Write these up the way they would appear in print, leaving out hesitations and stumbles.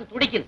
மனசு துடிக்குது.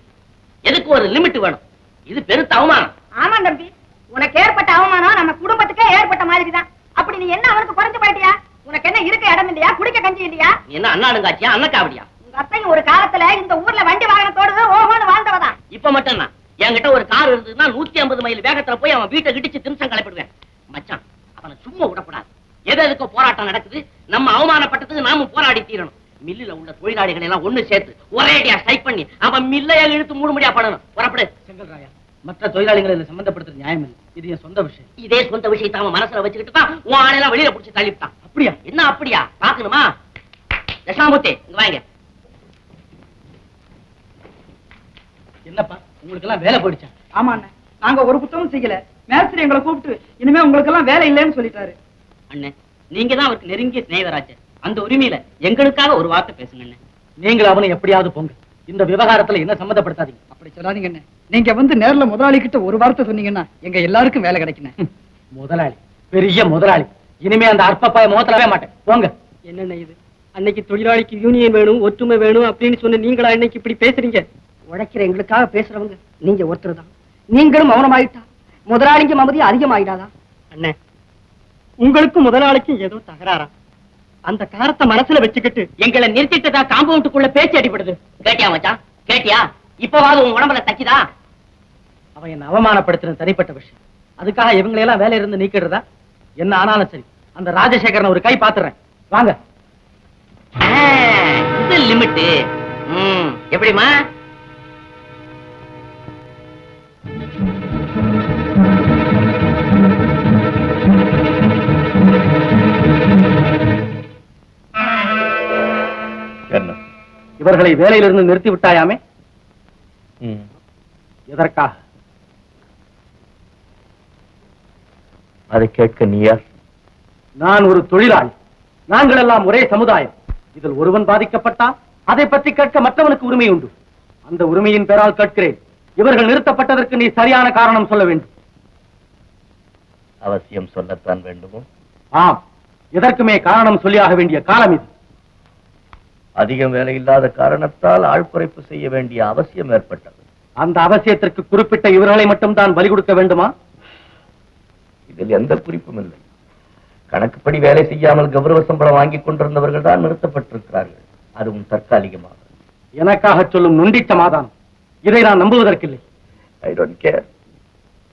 எதுக்கு ஒரு லிமிட் வேணும்? இது பெருத்த அவமானம். ஆமா தம்பி, உனக்கு ஏற்பட்ட அவமானம் நம்ம குடும்பத்துக்கே ஏற்பட்ட மாதிரிதான். அப்படி நீ என்ன அவனுக்கு குறைஞ்சு போயிட்டியா? உனக்கு என்ன இருக்க இடம் இல்லையா? குடிக்க கஞ்சி இல்லையா? என்ன அண்ணாடுங்காச்சியா அண்ணக்காவடியா? உங்க அத்தையும் ஒரு காலத்துல இந்த ஊர்ல வண்டி வாகனத்தோடு ஓஹோன்னு வாழ்ந்தவதான். இப்ப மட்டும் தான் என்கிட்ட ஒரு கார் இருந்ததுன்னா 150 மைல் வேகத்துல போய் அவன் வீட்டை கிடிச்சு திம்சம் கலப்பிடுவேன். மச்சான், அவனை சும்மா விடக்கூடாது. எதுக்கு போராட்டம் நடக்குது? நம்ம அவமானப்பட்டதுக்கு நாம போராடி தீரணும். மில்லுல உள்ள தொழிலாளிகள் எல்லாம் ஒண்ணு சேர்த்து ஒரேடியா ஸ்ட்ரைக் பண்ணி அவன் மில்லையா இழுத்து மூடுமுடியா பண்ணணும். புறப்படு. செங்கல்ராயா, மற்ற தொழிலாளிகளை இதுல சம்பந்தப்படுத்துற நியாயம் இல்லை. இது என் சொந்த விஷயம். இதே சொந்த விஷயத்தை அவன் மனசுல வச்சுக்கிட்டு தான் உன் ஆணையெல்லாம் வெளியில புடிச்சு தள்ளிவிட்டான். அப்படியா? என்ன அப்படியா? பாக்கணுமா? தசாமூர்த்தி, இங்க வாங்க. என்னப்பா, உங்களுக்கு எல்லாம் வேலை போயிடுச்சா? ஆமா அண்ணே, நாங்க ஒரு குத்தமும் செய்யல. மேஸ்திரி எங்களை கூப்பிட்டு இனிமே உங்களுக்கு எல்லாம் வேலை இல்லைன்னு சொல்லிட்டாரு. அண்ணே, நீங்க தான் அவருக்கு நெருங்கிய சிநேகிதராச்சே. அந்த உரிமையில எங்களுக்காக ஒரு வார்த்தை பேசுங்க அண்ணே. நீங்களும் அவனை எப்படியாவது போங்க. இந்த விவகாரத்துல என்ன சம்மந்தப்படுத்தாதீங்க. அப்படி சொல்லாதீங்க அண்ணே. நீங்க வந்து நேர்ல முதலாளி கிட்ட ஒரு வார்த்தை சொன்னீங்கன்னா எங்க எல்லாருக்கும் வேலை கிடைக்கணும். முதலாளி, பெரிய முதலாளி. இனிமே அந்த அற்பப்பாய முகத்தலவே மாட்டேன். போங்க. என்னென்ன இது? அன்னைக்கு தொழிலாளிக்கு யூனியன் வேணும், ஒற்றுமை வேணும் அப்படின்னு சொன்ன நீங்களா இன்னைக்கு இப்படி பேசுறீங்க? உழைக்கிற எங்களுக்காக பேசுறவங்க நீங்க ஒருத்தர் தான். நீங்களும் மௌனமாயிட்டா முதலாளிக்கு மமதி அதிகமாயிடாதா? அண்ணே, உங்களுக்கும் முதலாளிக்கும் ஏதோ தகராறா? அந்த காரத்தை மனசுல வச்சுக்கிட்டு எங்களை நிறுத்திட்டதா காம்பவுண்டுக்குள்ள பேச்சு அடிப்படுது. கேட்டியா மச்சான்? கேட்டியா? இப்பவாது உன் உடம்புல தக்கிதா? அவன் என்ன அவமானப்படுத்தின தனிப்பட்ட விஷயம். அதுக்காக இவங்களையெல்லாம் வேலையில இருந்து நீக்கிடுறதா? என்ன ஆனாலும் சரி, அந்த ராஜசேகரன் ஒரு கை பாத்துறேன். வாங்க. இது லிமிட். எப்படிமா? இவர்களை வேலையிலிருந்து நிறுத்தி விட்டாயாமே? எதற்காக? அதை கேட்க நீ யார்? நான் ஒரு தொழிலாளி. நாங்கள் எல்லாம் ஒரே சமுதாயம். இதில் ஒருவன் பாதிக்கப்பட்டால் அதை பற்றி கேட்க மற்றவனுக்கு உரிமை உண்டு. அந்த உரிமையின் பெயரால் கேட்கிறேன். இவர்கள் நிறுத்தப்பட்டதற்கு நீ சரியான காரணம் சொல்ல வேண்டும். அவசியம் சொல்லத்தான் வேண்டுமோ? ஆம், எதற்குமே காரணம் சொல்லியாக வேண்டிய காலம் இது. அதிகம் வேலை இல்லாத காரணத்தால் ஆள் குறைப்பு செய்ய வேண்டிய அவசியம் ஏற்பட்டது. அந்த அவசியத்திற்கு குறிப்பிட்ட இவர்களை மட்டும் தான் பலி கொடுக்க வேண்டுமா? இதில் எந்த குறிப்பும் இல்லை. கணக்குப்படி வேலை செய்யாமல் கௌரவ சம்பளம் வாங்கிக் கொண்டிருந்தவர்கள் தான் நிறுத்தப்பட்டிருக்கிறார்கள். அதுவும் தற்காலிகமாக. எனக்காக சொல்லும் நொண்டி சமாதானம். இதை நான் நம்புவதற்கில்லை. I don't care.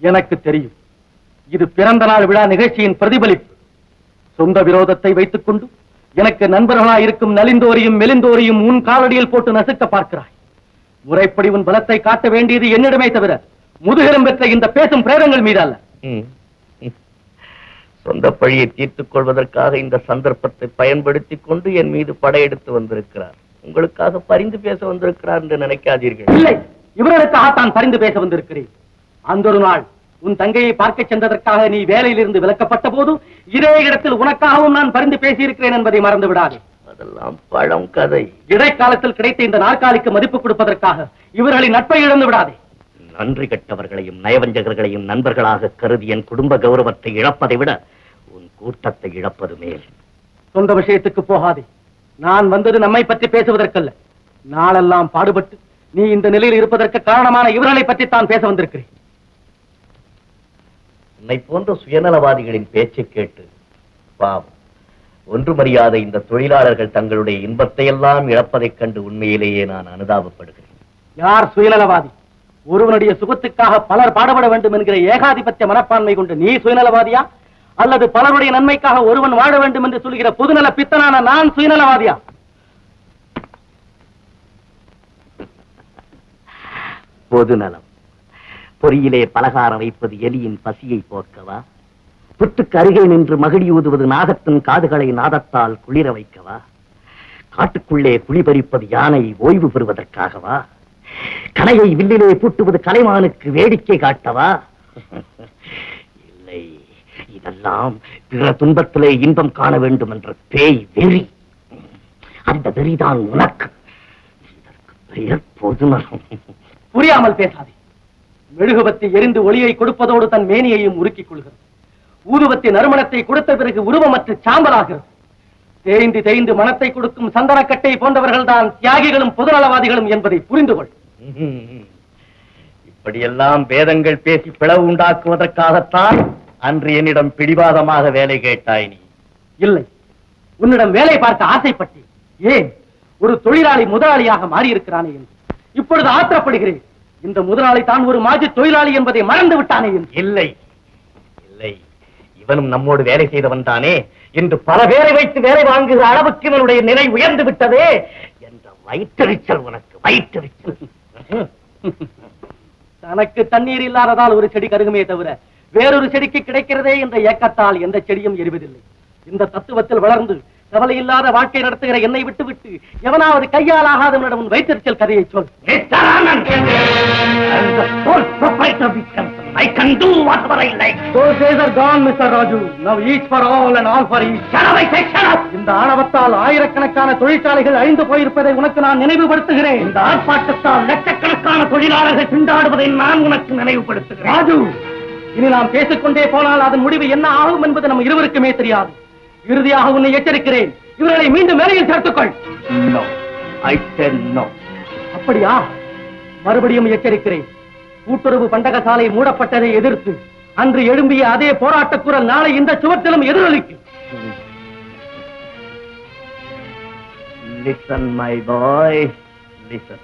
எனக்கு தெரியும், இது பிறந்த நாள் விழா நிகழ்ச்சியின் பிரதிபலிப்பு. சொந்த விரோதத்தை வைத்துக் கொண்டு எனக்கு நண்பர்களாய் இருக்கும் நலிந்தோரையும் மெலிந்தோரையும் உன் காலடியில் போட்டு நசுக்க பார்க்கிறாய். முறைப்படி உன் பலத்தை காட்ட வேண்டியது என்னிடமே தவிர முதுகெலும் பெற்ற இந்த பேசும் பிரேதங்கள் மீது அல்ல. சொந்த பழியை தீர்த்துக் கொள்வதற்காக இந்த சந்தர்ப்பத்தை பயன்படுத்திக் கொண்டு என் மீது படையெடுத்து வந்திருக்கிறார். உங்களுக்காக பரிந்து பேச வந்திருக்கிறார் என்று நினைக்காதீர்கள். இல்லை, இவர்களுக்காக தான் பரிந்து பேச வந்திருக்கிறேன். அந்த ஒரு நாள் உன் தங்கையை பார்க்க சென்றதற்காக நீ வேலையிலிருந்து விலக்கப்பட்ட போது இதே இடத்தில் உனக்காகவும் நான் பரிந்து பேசியிருக்கிறேன் என்பதை மறந்து விடாதே. அதெல்லாம் பழம் கதை. இடைக்காலத்தில் கிடைத்த இந்த நாற்காலிக்கு மதிப்பு கொடுப்பதற்காக இவர்களின் நட்பை இழந்து விடாதே. நன்றி கட்டவர்களையும் நயவஞ்சகர்களையும் நண்பர்களாக கருதி என் குடும்ப கௌரவத்தை இழப்பதை விட உன் கூட்டத்தை இழப்பது மேல். சொந்த விஷயத்துக்கு போகாதே. நான் வந்தது நம்மை பற்றி பேசுவதற்கல்ல. நாளெல்லாம் பாடுபட்டு நீ இந்த நிலையில் இருப்பதற்கு காரணமான இவர்களை பற்றி தான் பேச வந்திருக்கிறேன். உன்னை போன்ற சுயநலவாதிகளின் பேச்சை கேட்டு பாவம் ஒன்றுமறியாத இந்த தொழிலாளர்கள் தங்களுடைய இன்பத்தை எல்லாம் இழப்பதைக் கண்டு உண்மையிலேயே நான் அனுதாபப்படுகிறேன். யார் சுயநலவாதி? ஒருவனுடைய சுகத்துக்காக பலர் பாடுபட வேண்டும் என்கிற ஏகாதிபத்திய மனப்பான்மை கொண்டு நீ சுயநலவாதியா, அல்லது பலருடைய நன்மைக்காக ஒருவன் வாழ வேண்டும் என்று சொல்கிற பொதுநல பித்தனான நான் சுயநலவாதியா? பொதுநலம். பொறியிலே பலகாரம் வைப்பது எலியின் பசியை போக்கவா? புற்றுக்கு அருகே நின்று மகிழி ஊதுவது நாகத்தின் காதுகளை நாதத்தால் குளிர வைக்கவா? காட்டுக்குள்ளே குளிபறிப்பது யானை ஓய்வு பெறுவதற்காகவா? கனையை வில்லிலே பூட்டுவது கலைமானுக்கு வேடிக்கை காட்டவா? இல்லை, இதெல்லாம் பிற துன்பத்திலே இன்பம் காண வேண்டும் என்ற பேய் வெறி. அந்த வெறிதான் உனக்கு. இதற்கு பெயர் பொதுநலம். புரியாமல் பேசாதே. மெழுகுபத்தி எரிந்து ஒளியை கொடுப்பதோடு தன் மேனியையும் உருக்கிக் கொள்கிறது. ஊதுபத்தி நறுமணத்தை கொடுத்த பிறகு உருவமற்ற சாம்பலாகிறது. தேய்ந்து தேய்ந்து மனத்தை கொடுக்கும் சந்தனக்கட்டை போன்றவர்கள் தான் தியாகிகளும் பொதுநலவாதிகளும் என்பதை புரிந்து கொள். இப்படியெல்லாம் வேதங்கள் பேசி பிளவு உண்டாக்குவதற்காகத்தான் அன்று என்னிடம் பிடிவாதமாக வேலை கேட்டாய் நீ. இல்லை, உன்னிடம் வேலை பார்க்க ஆசைப்பட்டேன். ஏன், ஒரு தொழிலாளி முதலாளியாக மாறியிருக்கிறானே என்று இப்பொழுது ஆத்திரப்படுகிறேன். இந்த முதலாளி தான் ஒரு மாஜி தொழிலாளி என்பதை மறந்து விட்டானே என்று. இல்லை இல்லை, இவனும் நம்மோடு வேலை செய்தவன் தானே. இன்று பல பேரை வைத்து வேலை வாங்குகிற அளவுக்கு இவனுடைய நிலை உயர்ந்து விட்டதே என்ற வயிற்றெரிச்சல் உனக்கு, வயிற்றெரிச்சல். தனக்கு தண்ணீர் இல்லாததால் ஒரு செடி கருகுமே தவிர வேறொரு செடிக்கு கிடைக்கிறதே என்ற ஏக்கத்தால் எந்த செடியும் எரிவதில்லை. இந்த தத்துவத்தில் வளர்ந்து கவலை இல்லாத வாழ்க்கை நடத்துகிற என்னை விட்டுவிட்டு எவனாவது கையால் ஆகாதவனிடம் வைத்தறிச்சல் கதையை சொல். I can do whatever I like. Those days are gone, Mr. Raju. Now each for all and all for each. இந்த ஆணவத்தால் ஆயிரக்கணக்கான தொழிற்சாலைகள் அழிந்து போயிருப்பதை உனக்கு நான் நினைவுபடுத்துகிறேன். இந்த ஆர்ப்பாட்டத்தால் லட்சக்கணக்கான தொழிலாளர்கள் திண்டாடுவதை நான் உனக்கு நினைவுபடுத்துகிறேன். ராஜு, இனி நாம் பேசிக்கொண்டே போனால் அதன் முடிவு என்ன ஆகும் என்பது நம்ம இருவருக்குமே தெரியாது. இறுதியாக உன்னை எச்சரிக்கிறேன், இவர்களை மீண்டும் வேலையில் சேர்த்துக்கொள். No, I said no. அப்படியா? மறுபடியும் எச்சரிக்கிறேன். கூட்டுறவு பண்டகசாலை மூடப்பட்டதை எதிர்த்து அன்று எழும்பிய அதே போராட்ட குரல் நாளை இந்த சுவத்திலும் எதிரொலிக்கும். Listen, my boy, listen.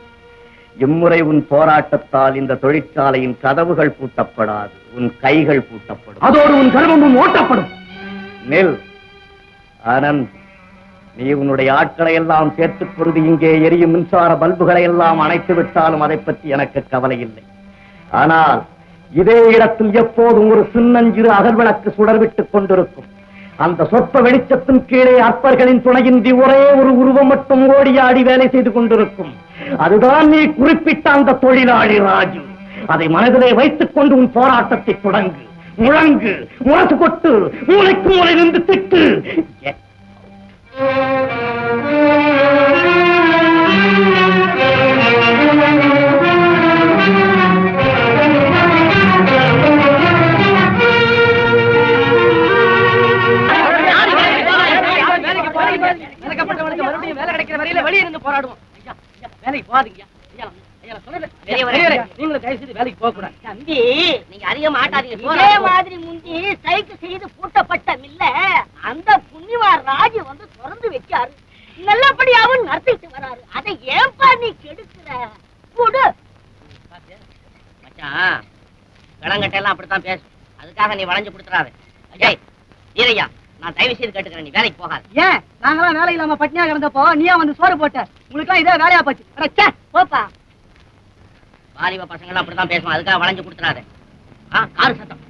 இம்முறை உன் போராட்டத்தால் இந்த தொழிற்சாலையின் கதவுகள் பூட்டப்படாது, உன் கைகள் பூட்டப்படும். அதோடு உன் கர்வமும் ஓட்டப்படும். நெல் ஆனந்த், நீ உன்னுடைய ஆட்களை எல்லாம் சேர்த்துக் கொண்டு இங்கே எரியும் மின்சார பல்புகளை எல்லாம் அணைத்து விட்டாலும் அதை பற்றி எனக்கு கவலை இல்லை. ஆனால் இதே இடத்தில் எப்போதும் ஒரு சின்னஞ்சிறு அகல்விளக்கு சுடர்விட்டுக் கொண்டிருக்கும். அந்த சொற்ப வெளிச்சத்தின் கீழே அற்பர்களின் துணையின்றி ஒரே ஒரு உருவம் மட்டும் ஓடியாடி வேலை செய்து கொண்டிருக்கும். அதுதான் நீ குறிப்பிட்ட அந்த தொழிலாளி ராஜு. அதை மனதிலே வைத்துக் கொண்டு உன் போராட்டத்தை தொடங்கு. முழங்கு, முரசு கொட்டு, மூளைக்கு மூளை நின்று திட்டு. மறுபடியும் வேலை கிடைக்கிற வரையில வெளியே இருந்து போராடுவோம். வேலைக்கு போகாதீங்க. நீங்களும் தயவு செய்து வேலைக்கு போக கூடாது. தம்பி, நீங்க அதிக மாட்டாதீங்க. இதே மாதிரி முந்தி ஸ்ட்ரைக் செய்து பூட்டப்பட்ட மில்ல அந்த புண்ணியவார் ராஜு வந்து திறந்து வச்சாரு. நல்லபடியாவும் நடத்திட்டு வராரு. அதை ஏன்பா நீ கெடுக்கிற? கூடு மச்சான், கடங்கட்டை எல்லாம் அப்படித்தான் பேசும். அதுக்காக நீ வளைஞ்சு கொடுத்துறாரு. அஜய், வீரையா, நான் தயவு செய்து கேட்டுக்கிறேன், நீ வேலைக்கு போகாது. ஏன் நாங்களாம் வேலை இல்லாம பட்டினியா கிடந்தப்போ நீயா வந்து சோறு போட்ட? உங்களுக்கு எல்லாம் இதே வேலையா போச்சு. போப்பா. வாலிப பசங்க எல்லாம் அப்படித்தான் பேசுவோம். அதுக்காக வளைஞ்சு கொடுத்துறாரு. காரு சத்தம்.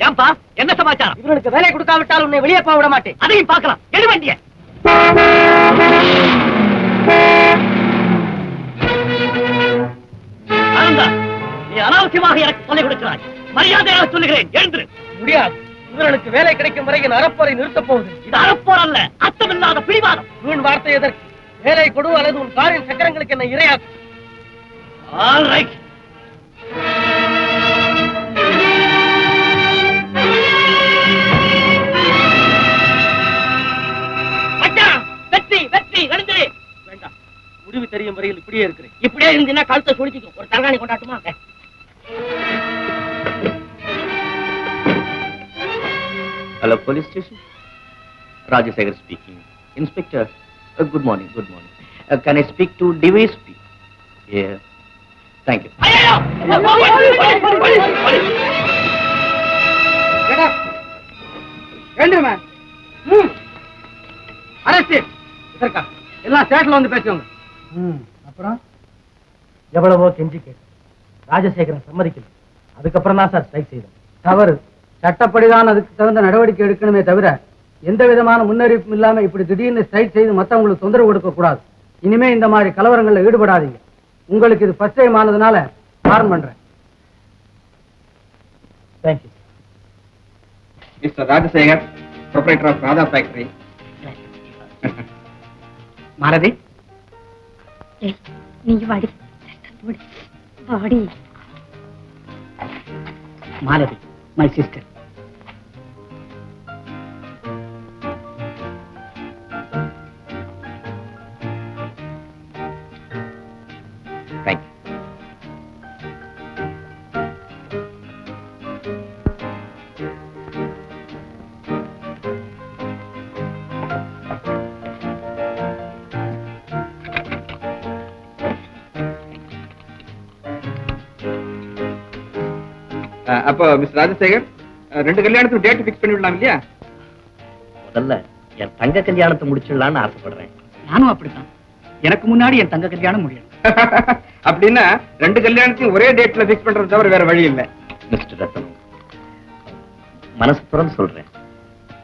ஏன்பா, என்ன சமாச்சாரம்? இவர்களுக்கு வேலை கொடுக்காவிட்டால் உன்னை வெளியே போக விட மாட்டேன். அதையும் பார்க்கலாம். எடு வண்டிய. நீ அனாவசியமாக எனக்கு சொல்லிக் கொடுக்கிறாய். மரியாதையாக சொல்லுகிறேன், எழுந்திரு. முடியாது. இவர்களுக்கு வேலை கிடைக்கும் வரையில் அறப்போரை நிறுத்தப் போகுது. இது அறப்போர் அல்ல, அர்த்தமில்லாத பிடிவாதம். வீண் வார்த்தை எதற்கு? வேலை கொடு அல்லது உன் காரின் சக்கரங்களுக்கு என்ன இரையாக்கும். All right. வெற்றி வெற்றி எழுந்திரு. வேண்டாம், முடிவு தெரியும் வரையில் இப்படியே இருக்கிறேன். இப்படியே இருந்தீங்கன்னா கழுத்தை சுழிச்சிக்கும். ஒரு தரகாணி கொண்டாட்டுமா? Hello, police station. Rajasekhar speaking. Inspector, good morning, good morning. Can I speak to DVSP? Yeah. Thank you. எல்லாம் ஸ்டேட்ல வந்து பேசுவாங்க. அப்புறம் எவ்வளவோ கெஞ்சி கேட்டு ராஜசேகரன் சம்மதிக்கல. அதுக்கப்புறம் தான் சார் ஸ்ட்ரைக் செய்தோம். தவறு. சட்டப்படிதான் அதுக்கு தகுந்த நடவடிக்கை எடுக்கணுமே தவிர எந்த விதமான முன்னறிவிப்பும் இல்லாம இப்படி திடீர்னு ஸ்ட்ரைக் செய்து மத்தவங்களுக்கு தொந்தரவு கொடுக்க கூடாது. இனிமே இந்த மாதிரி கலவரங்கள்ல ஈடுபடாதீங்க. உங்களுக்கு இது ஃபர்ஸ்ட் டைம் ஆனதுனால வார்ன் பண்றேன். Thank you. Mister Rajasekar, proprietor of Radha factory. Malathi, நீங்க வாடி வாடி. Malathi, my sister. அப்போ மிஸ்டர் ராஜசேகர், 2 கல்யாணத்துக்கு டேட் ஃபிக்ஸ் பண்ணி விடலாம் இல்லையா? முதல்ல என் தங்க கல்யாணத்தை முடிச்சிடலான்னு ஆசைப்படுறேன். நானும் அப்படித்தான். எனக்கு முன்னாடி என் தங்க கல்யாணம் முடியும். அப்படின்னா 2 கல்யாணத்தையும் ஒரே டேட்ல ஃபிக்ஸ் பண்றது தவிர வேற வழி இல்லை. மிஸ்டர் ரத்னம், மனசு திறந்து சொல்றேன்,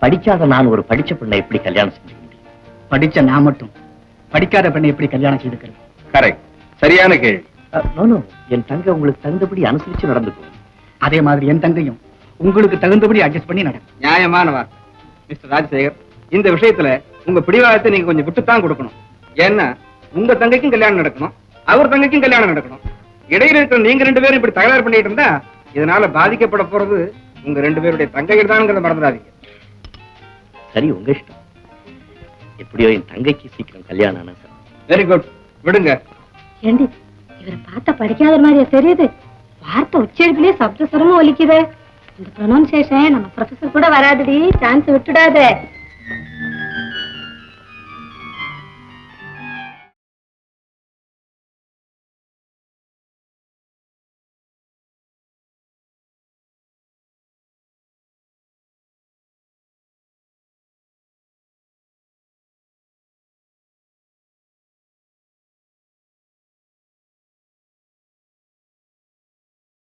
படிக்காத நான் ஒரு படிச்ச பெண்ணை எப்படி கல்யாணம் செஞ்சுக்க முடியும்? படிச்ச நான் மட்டும் படிக்காத பெண்ணை எப்படி கல்யாணம் செய்துக்கிறது? கரெக்ட், சரியான கேள்வி. நோ, என் தங்க உங்களுக்கு தகுந்தபடி அனுசரிச்சு நடந்துக்கும். அதே மாதிரி என் தங்கையும் உங்களுக்கு தகுந்தபடி அட்ஜஸ்ட் பண்ணி நடக்கும். நியாயமான வார்த்தை. மிஸ்டர் ராஜசேகர், இந்த விஷயத்துல உங்க பிடிவாதத்தை நீங்க கொஞ்சம் விட்டுத்தான் கொடுக்கணும். ஏன்னா உங்க தங்கைக்கும் கல்யாணம் நடக்கணும், அவர் தங்கைக்கும் கல்யாணம் நடக்கணும். இடையில இருக்கிற நீங்க 2 பேரும் இப்படி தகராறு பண்ணிட்டு இருந்தா இதனால பாதிக்கப்பட போறது உங்க 2 பேருடைய தங்கைகள் தான்ங்கிறத மறந்துடாதீங்க. சரி, உங்க இஷ்டம். எப்படியோ என் தங்கைக்கு சீக்கிரம் கல்யாணம் ஆனா சார். வெரி குட், விடுங்க. ஏண்டி இவரை பார்த்தா படிக்காத மாதிரியா தெரியுது? வார்த்தை உச்சரிப்பிலே சப்தஸ்வரமும் ஒலிக்குது. இந்த ப்ரொனவுன்சியேஷன் நம்ம ப்ரொஃபசர் கூட வராதுடி, சான்ஸ் விட்டுடாத.